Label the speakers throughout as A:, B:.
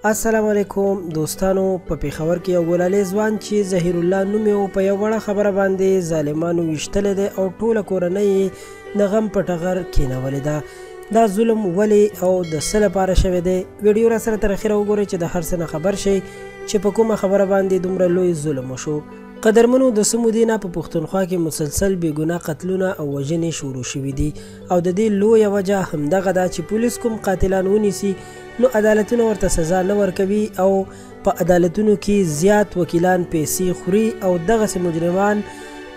A: السلام علیکم دوستانو. په پیښور کې یو ګلالی ځوان چې ظهیر الله نوم یې په یوه وړه خبره باندې ظالمانو ویشتلی دی او ټوله کورنۍ یې د غم په ټغر کینولې ده. دا ظلم ولې او د څه لپاره شوی دی؟ ویډیو را سره تر اخره وګورئ چې د هر څه نه خبر شئ چې په کومه خبره باندې دومره لوی ظلم وشو. قدرمنو، د څه مودې نه په پښتونخوا کې مسلسل بېګناه قتلونه او وژنې شروع شوي دي او د دې لویه وجه همدغه ده چې پولیس کوم قاتلان ونیسي نو عدالتونه ورته سزا نه ورکوي او په عدالتونو کې زیات وکیلان پیسې خوري او دغسې مجرمان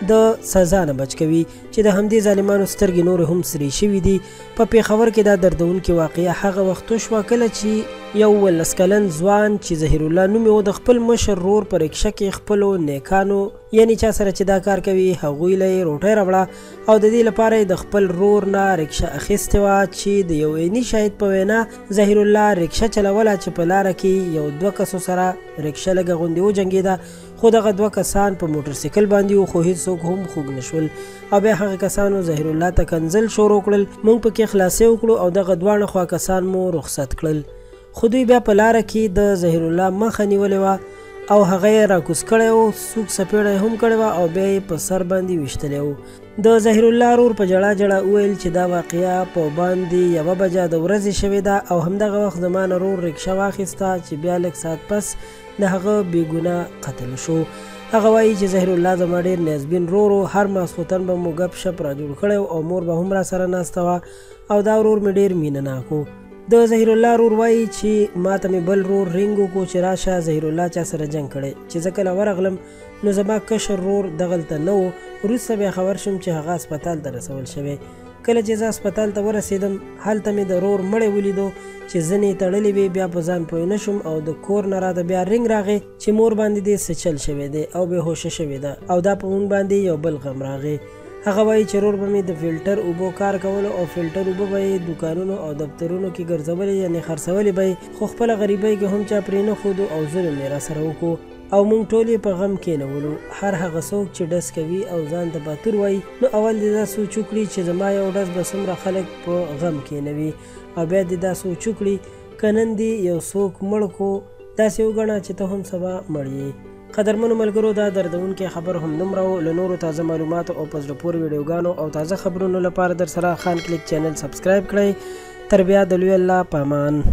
A: د سزا نه بچ کوي چې د همدې ظالمانو سترګې نورې هم سرې شوي دي. په پیښور کې دا دردونکې واقعه هغه وخت وشوه کله چې یو 19 کلن ځوان چې ظهیر الله نوم یې د خپل مشر ورور په رکشه کې خپلو نیکانو یعنی چا سره چې دا کار کوي هغوی له یې روټۍ راوړه او د دې لپاره یې د خپل ورور نه رکشه اخیستې وه چې د یو عیني شاهد په وینا ظهیر الله رکشه چلوله چې په لاره کې یو 2 کسو سره رکشه لږه غوندې وجنګېده خو دغه 2 کسان په موټرسایکل باندې وو خو هېڅوک هم خوږ نه شول او بیا هغه کسانو ظهیر الله ته کنځل شروع کړل. موږ پکې خلاصې وکړو او دغه دواړه خوا کسان مو رخصت کړل خو دوی بیا په لاره کې د ظهیر الله مخه نیولې وه او هغه یې راکوز کړی و، سوک سپېړه یې هم کړې وه او بیا یې په سر باندې ویشتلی و. د ظهیر الله ورور په ژړا ژړا وویل چې دا واقعه په باندې 1 بجه د ورځې شوې ده او همدغه وخت زما نه ورور رکشه واخیسته چې بیا لږ ساعت پس د هغه بېګناه قتل شو. هغه وایي چې ظهیر الله زما ډېر نیازبین ورور و، هر ماسخوتن به مو ګپ شپ را جوړ کړی او مور به هم را سره ناسته وه او دا ورور مې ډېر مینه ناک و. د ظهیر الله ورور وایي چې ما ته مې بل ورور رینګ وکړو چې راشه ظهیر الله چا سره جنګ کړی چې زه کله ورغلم نو زما کشر ورور دغلته نه و. وروسته بیا خبر شوم چې هغه اسپتال ته رسول شوی. کله چې زه اسپتال ته ورسېدم هلته مې د ورور مړی ولیدو چې زنې یې تړلې وې. بیا په ځان پوه نه شوم او د کور نه راته بیا رینګ راغی چې مور باندې دې څه چل شوی دی او بېهوشه شوې ده او دا په مونږ باندې یو بل غم راغی. هغه وایي چې ورور به مې د فلټر اوبو کار کولو او فلټر اوبه به یې دوکانونو او دفترونو کې ګرځولې یعنې خرڅولې به یې خو خپله غریبۍ کې هم چا پرې نه ښودو او ظلم یې راسره وکړو او موږ ټول یې په غم کېنولو. هر هغه څوک چې ډز کوي او ځان ته باتور وایي نو اول دې دا سوچ وکړي چې زما یو ډز به څومره خلک په غم کېنوي او بیا دې دا سوچ وکړي که نن دې یو څوک مړ کړو داسې وګڼه چې ته هم سبا مړ یې. قدرمنو ملګرو، دا دردونکې خبر همدومره و. له نورو تازه معلوماتو او په زړه پورې ویډیوګانو او تازه خبرونو لپاره در سره خان کلیک چینل سبسکرایب کړئ. تر بیا د لوی الله په امان.